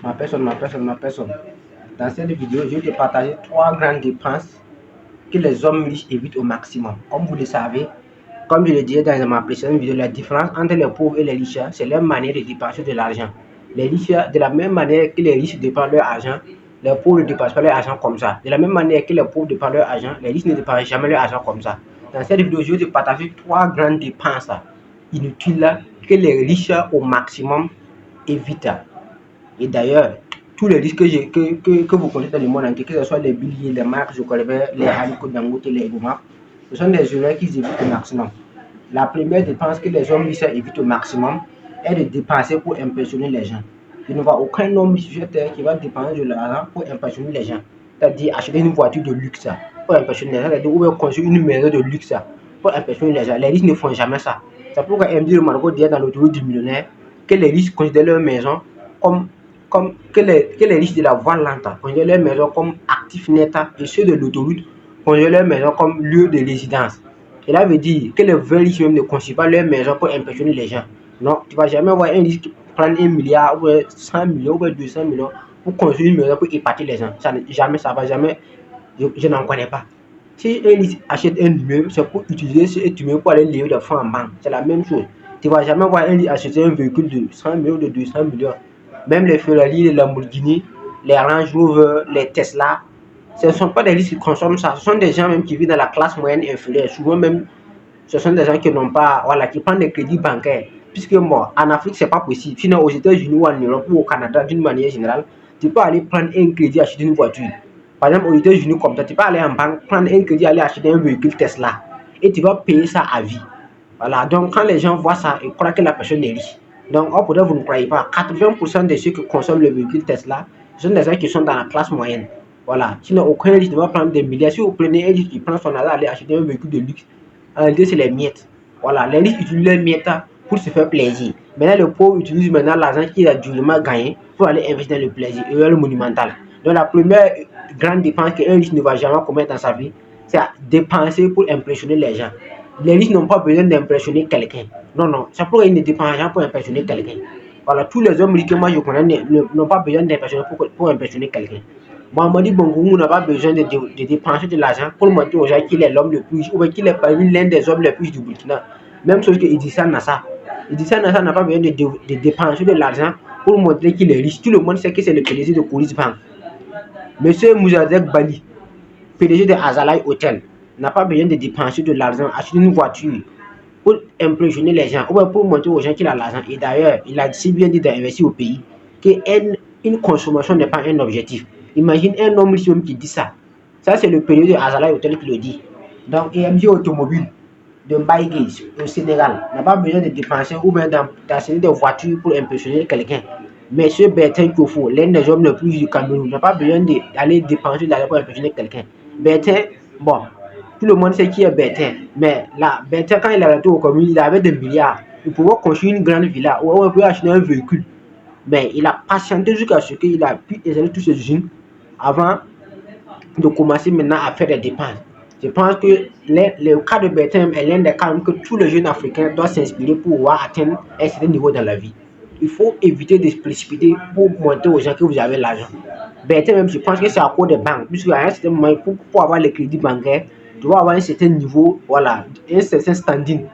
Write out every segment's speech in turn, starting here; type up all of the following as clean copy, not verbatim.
ma personne. Dans cette vidéo, je vais te partager 3 grandes dépenses que les hommes riches évitent au maximum. Comme vous le savez, comme je le disais dans ma précédente vidéo, la différence entre les pauvres et les riches, c'est leur manière de dépenser de l'argent. Les riches, de la même manière que les riches dépensent leur argent, les pauvres ne dépensent pas leur argent comme ça. De la même manière que les pauvres dépensent leur argent, les riches ne dépensent jamais leur argent comme ça. Dans cette vidéo, je vais te partager 3 grandes dépenses inutiles que les riches au maximum évitent. Et d'ailleurs, tous les risques que vous connaissez dans le monde entier, que ce soit les billets, les marques, je connais les Aliko Dangote, les Eboma, ce sont des erreurs qu'ils évitent au maximum. La première dépense que les hommes riches évitent au maximum est de dépenser pour impressionner les gens. Il ne va aucun homme riche sur terre qui va dépenser de l'argent pour impressionner les gens. C'est-à-dire acheter une voiture de luxe pour impressionner les gens, c'est-à-dire ou construire une maison de luxe pour impressionner les gens. Les riches ne font jamais ça. C'est pourquoi MD Margot dit dans l'autoroute du millionnaire que les riches considèrent leur maison comme que les riches de la voie lente considèrent leur maison comme actif net et ceux de l'autoroute considèrent leur maison comme lieu de résidence. Cela veut dire que les vrais riches même ne construisent pas leur maison pour impressionner les gens. Non, tu ne vas jamais voir un riche prendre 1 milliard ou 100 millions ou 200 millions pour construire une maison pour épater les gens. Ça va jamais, je n'en connais pas. Si un riche achète un immeuble, c'est pour utiliser cet immeuble pour aller lever des fonds en banque. C'est la même chose. Tu ne vas jamais voir un riche acheter un véhicule de 100 millions ou de 200 millions. Même les Ferrari, les Lamborghini, les Range Rover, les Tesla, ce ne sont pas des riches qui consomment ça. Ce sont des gens même qui vivent dans la classe moyenne inférieure. Souvent même, ce sont des gens qui n'ont pas, qui prennent des crédits bancaires. Puisque en Afrique, ce n'est pas possible. Sinon, aux États-Unis ou en Europe ou au Canada, d'une manière générale, tu peux aller prendre un crédit, acheter une voiture. Par exemple, aux États-Unis, comme ça, tu peux aller en banque, prendre un crédit, aller acheter un véhicule Tesla. Et tu vas payer ça à vie. Voilà. Donc, quand les gens voient ça, ils croient que la personne est riche. Donc, peut-être vous ne croyez pas, 80% de ceux qui consomment le véhicule Tesla, ce sont des gens qui sont dans la classe moyenne. Voilà. Sinon, aucun riche ne va prendre des milliards. Si vous prenez un riche qui prend son argent, aller acheter un véhicule de luxe, en réalité, c'est les miettes. Voilà. Les riches utilisent les miettes pour se faire plaisir. Maintenant, le pauvre utilise maintenant l'argent qu'il a durement gagné pour aller investir dans le plaisir. Et le monumental. Donc, la première grande dépense qu'un riche ne va jamais commettre dans sa vie, c'est à dépenser pour impressionner les gens. Les riches n'ont pas besoin d'impressionner quelqu'un. Non. C'est pourquoi ils ne dépensent pas pour impressionner quelqu'un. Voilà, tous les hommes riches que moi je connais n'ont pas besoin d'impressionner pour impressionner quelqu'un. Mohamed Bongoumou n'a pas besoin de dépenser de l'argent pour montrer aux gens qu'il est l'homme le plus riche ou qu'il est parmi l'un des hommes les plus riches du Burkina. Même chose que Idrissa Nassa. Idrissa Nassa n'a pas besoin de dépenser de l'argent pour montrer qu'il est riche. Tout le monde sait que c'est le PDG de Coris Bank. Monsieur Mouzadek Bali, PDG de Azalai Hotel, n'a pas besoin de dépenser de l'argent, acheter une voiture pour impressionner les gens, ou pour montrer aux gens qu'il a l'argent. Et d'ailleurs, il a si bien dit d'investir au pays qu'une consommation n'est pas un objectif. Imagine un homme riche qui dit ça. Ça, c'est le PDG de Azalai Hotel qui le dit. Donc, EMG Automobile de Mbaïgé au Sénégal n'a pas besoin de dépenser ou bien d'acheter des voitures pour impressionner quelqu'un. Monsieur Bertin Kofo, l'un des hommes les plus riches du Cameroun, n'a pas besoin d'aller dépenser de l'argent pour impressionner quelqu'un. Bertin, tout le monde sait qui est Bertin, mais là, Bertin, quand il est rentré au Cameroun, il avait des milliards. Il pouvait construire une grande villa ou il pouvait acheter un véhicule. Mais il a patienté jusqu'à ce qu'il a pu installer tous ses usines avant de commencer maintenant à faire des dépenses. Je pense que le cas de Bertin est l'un des cas que tous les jeunes Africains doivent s'inspirer pour pouvoir atteindre un certain niveau dans la vie. Il faut éviter de se précipiter pour montrer aux gens que vous avez l'argent. Bertin même, je pense que c'est à cause des banques, puisqu'à un certain moment, pour avoir les crédits bancaires, tu dois avoir un certain niveau, voilà, un certain standing.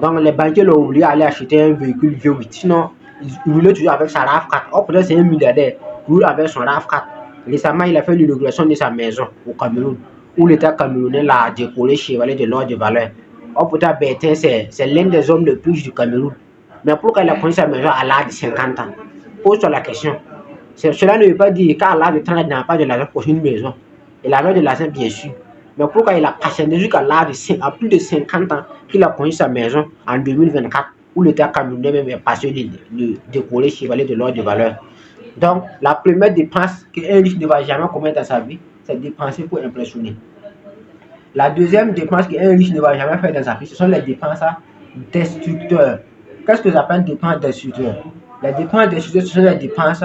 Donc les banquiers l'ont oublié d'aller acheter un véhicule V8. Sinon, il roulait toujours avec sa RAV4. Peut-être c'est un milliardaire, il roule avec son RAV4. Récemment, il a fait l'inauguration de sa maison au Cameroun, où l'État camerounais l'a décoré chevalier de l'ordre de valeur. Peut-être Bertin, c'est l'un des hommes les plus riches du Cameroun. Mais pourquoi il a construit sa maison à l'âge de 50 ans? Pose-toi la question. Cela ne veut pas dire qu'à l'âge de 30 ans, il n'a pas de l'argent pour une maison. Il avait de l'argent, bien sûr. Mais pourquoi il a patienté jusqu'à l'âge à plus de 50 ans qu'il a construit sa maison en 2024, où l'État camerounais même est passé de décorer chevalier de l'ordre de valeur. Donc, la première dépense qu'un riche ne va jamais commettre dans sa vie, c'est dépenser pour impressionner. La deuxième dépense qu'un riche ne va jamais faire dans sa vie, ce sont les dépenses destructeurs. Qu'est-ce que j'appelle dépenses destructeurs? Les dépenses destructeurs, ce sont les dépenses,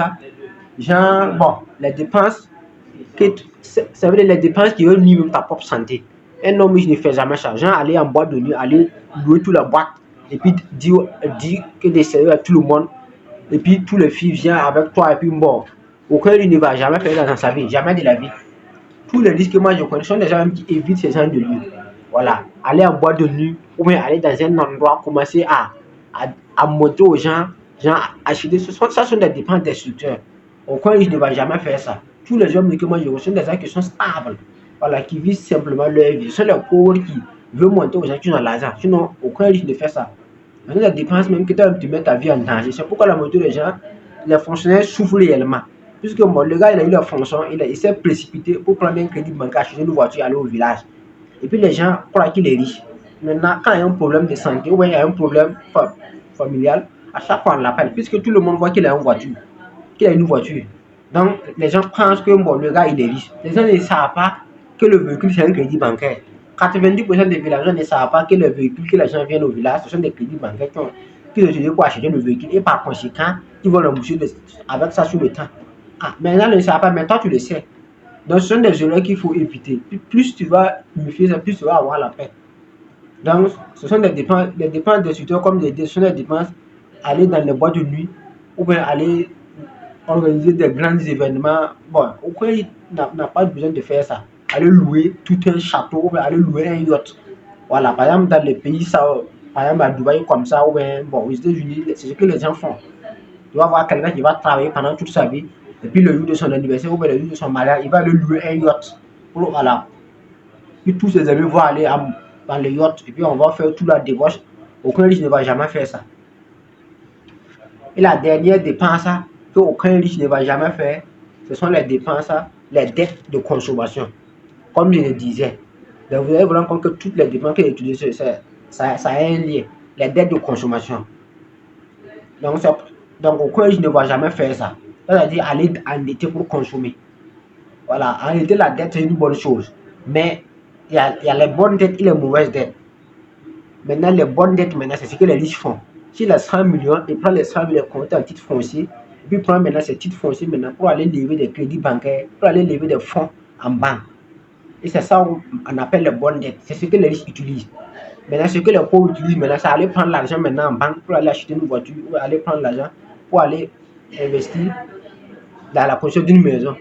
les dépenses ça veut dire les dépenses qui veulent nuire ta propre santé. Un homme riche ne fait jamais ça. Genre aller en boîte de nuit, aller louer toute la boîte, et puis dire que des sérieux à tout le monde, et puis tous les filles viennent avec toi, et puis Aucun riche ne va jamais faire ça dans sa vie, jamais de la vie. Tous les risques que moi je connais sont des gens même qui évitent ces gens de lieux. Voilà, aller en boîte de nuit ou bien aller dans un endroit, commencer à montrer aux gens, acheter. Ça sont des dépenses destructeurs. Aucun riche ne va jamais faire ça. Tous les hommes que moi je connais sont des gens qui sont stables. Voilà, qui vivent simplement leur vie. Ce sont les pauvres qui veulent montrer aux gens qui ont l'argent. Sinon, aucun riche ne fait ça. C'est des dépenses même que tu mets ta vie en danger. C'est pourquoi la majorité des gens, les fonctionnaires souffrent réellement. Puisque bon, le gars, il a eu la fonction, il s'est précipité pour prendre un crédit bancaire, acheter une voiture et aller au village. Et puis les gens croient qu'il est riche. Maintenant, quand il y a un problème de santé ou bien il y a un problème familial, à chaque fois on l'appelle, puisque tout le monde voit qu'il a une voiture. Qu'il a une voiture. Donc, les gens pensent que bon, le gars, il est riche. Les gens ne savent pas que le véhicule, c'est un crédit bancaire. 90% des villageois ne savent pas que le véhicule que les gens viennent au village, ce sont des crédits bancaires qui ont utilisés pour acheter le véhicule. Et par conséquent, ils vont rembourser avec ça sur le temps. Ah, mais là, ne le savent pas, mais toi, tu le sais. Donc, ce sont des erreurs qu'il faut éviter. Plus tu vas méfier ça, plus tu vas avoir la paix. Donc, ce sont des dépenses de secteur comme ce sont des dépenses aller dans les boîtes de nuit ou bien aller organiser des grands événements. Bon, aucun n'a pas besoin de faire ça. Aller louer tout un château ou bien aller louer un yacht. Voilà, par exemple, dans les pays, ça, par exemple à Dubaï comme ça, ou bien bon, aux États-Unis, c'est ce que les gens font. Tu vas voir quelqu'un qui va travailler pendant toute sa vie, et puis le jour de son anniversaire ou bien le jour de son mariage, il va aller louer un yacht. Voilà. Puis tous ses amis vont aller dans le yacht, et puis on va faire toute la débauche. Aucun riche ne va jamais faire ça. Et la dernière dépense qu'aucun riche ne va jamais faire, ce sont les dépenses, les dettes de consommation. Comme je le disais, donc vous allez vous rendre compte que toutes les dépenses que j'ai utilisées, ça a un lien. Les dettes de consommation. Donc aucun riche ne va jamais faire ça. C'est-à-dire aller endetter pour consommer. Voilà, endetter la dette, c'est une bonne chose. Mais il y a les bonnes dettes et les mauvaises dettes. Maintenant, les bonnes dettes, maintenant, c'est ce que les riches font. S'il a 100 millions, il prend les 100 millions compte en titre foncier, et puis il prend maintenant ces titres fonciers maintenant pour aller lever des crédits bancaires, pour aller lever des fonds en banque. Et c'est ça qu'on appelle les bonnes dettes. C'est ce que les riches utilisent. Maintenant, ce que les pauvres utilisent maintenant, c'est aller prendre l'argent maintenant en banque pour aller acheter une voiture, ou aller prendre l'argent pour aller investir dans la construction d'une maison.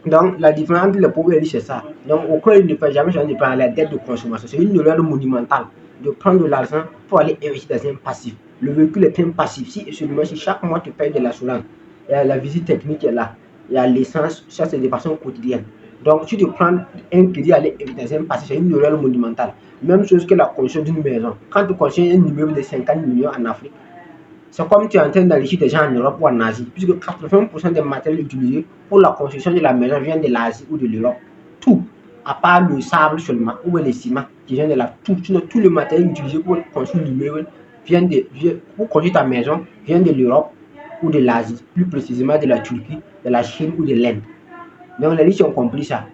Donc, la différence entre les pauvres et les riches, c'est ça. Donc, aucun ne peut jamais changer de prendre la dette de consommation. C'est une erreur monumentale de prendre de l'argent pour aller investir dans un passif. Le véhicule est un passif. Si seulement si chaque mois tu payes de l'assurance, la visite technique est là, il y a l'essence, ça c'est de façon quotidienne. Donc, si tu prends un crédit aller investir dans un passif, c'est une erreur monumentale. Même chose que la construction d'une maison. Quand tu construis un immeuble de 50 millions en Afrique, c'est comme tu es en train d'enrichir des gens en Europe ou en Asie, puisque 80% des matériaux utilisés pour la construction de la maison viennent de l'Asie ou de l'Europe. Tout, à part le sable seulement, ou le ciment, qui vient de là. Tout le matériel utilisé pour construire l'immeuble pour construire ta maison vient de l'Europe ou de l'Asie, plus précisément de la Turquie, de la Chine ou de l'Inde. Donc les riches ont compris ça.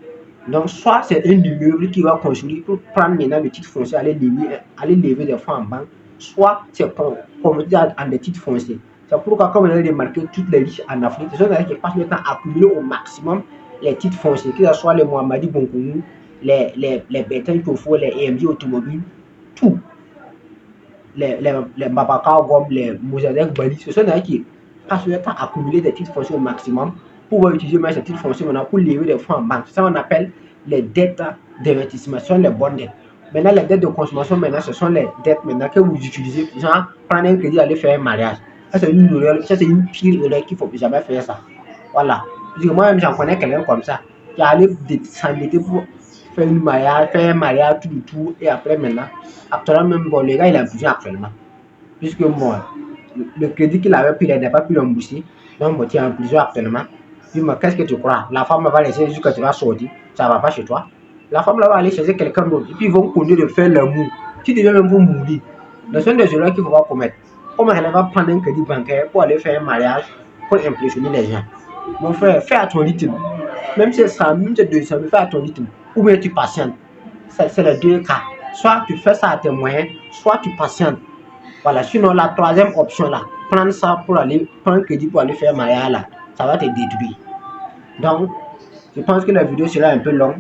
Donc soit c'est un immeuble qui va construire pour prendre maintenant le titre foncier, aller lever des fonds en banque, soit c'est converti en des titres fonciers. C'est pourquoi, comme on a remarqué, toutes les riches en Afrique, ce sont des gens qui passent le temps à accumuler au maximum les titres fonciers, que ce soit les Mohamadi Bonkoumou, les Bertin Kofo, les EMG automobiles, tout. Les Mabaka Gom, les Mousadek Bali, ce sont des gens qui passent le temps à accumuler des titres fonciers au maximum pour pouvoir utiliser ces titres fonciers maintenant pour lever des fonds en banque. Ça, on appelle les dettes d'investissement, ce sont les bonnes dettes. Maintenant, les dettes de consommation, maintenant, ce sont les dettes maintenant que vous utilisez. Genre, prendre un crédit, aller faire un mariage. Ça, c'est une erreur, ça, c'est une pire erreur qu'il ne faut jamais faire ça. Voilà. Parce que moi-même, j'en connais quelqu'un comme ça, qui est allé s'endetter pour faire un mariage, tout, et après, maintenant, actuellement, même, bon, le gars, il est en prison actuellement. Puisque, moi, le crédit qu'il avait pris, il n'a pas pu rembourser. Donc, bon, tu es en prison actuellement. Puis, moi, qu'est-ce que tu crois? La femme va laisser jusqu'à tu vas sortir. Ça ne va pas chez toi. La femme là va aller chercher quelqu'un d'autre. Et puis ils vont continuer de faire l'amour. Tu deviens même pour mourir. Ce sont des erreurs qu'il ne faut pas commettre. Comment elle va prendre un crédit bancaire pour aller faire un mariage, pour impressionner les gens? Mon frère, fais à ton rythme. Même si c'est 100 000, c'est 200 000, fais à ton rythme. Ou bien tu patientes. C'est les deux cas. Soit tu fais ça à tes moyens, soit tu patientes. Voilà. Sinon, la troisième option là, prendre ça pour aller, prendre un crédit pour aller faire un mariage là, ça va te détruire. Donc, je pense que la vidéo sera un peu longue.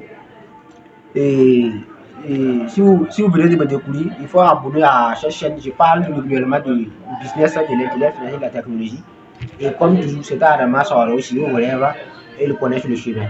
Et si vous voulez me découvrir, il faut abonner à cette chaîne. Je parle régulièrement du business, de l'intellect et de la technologie. Et comme toujours, c'est à Adama Sawara aussi, vous voulez, et le connaît sur le chemin.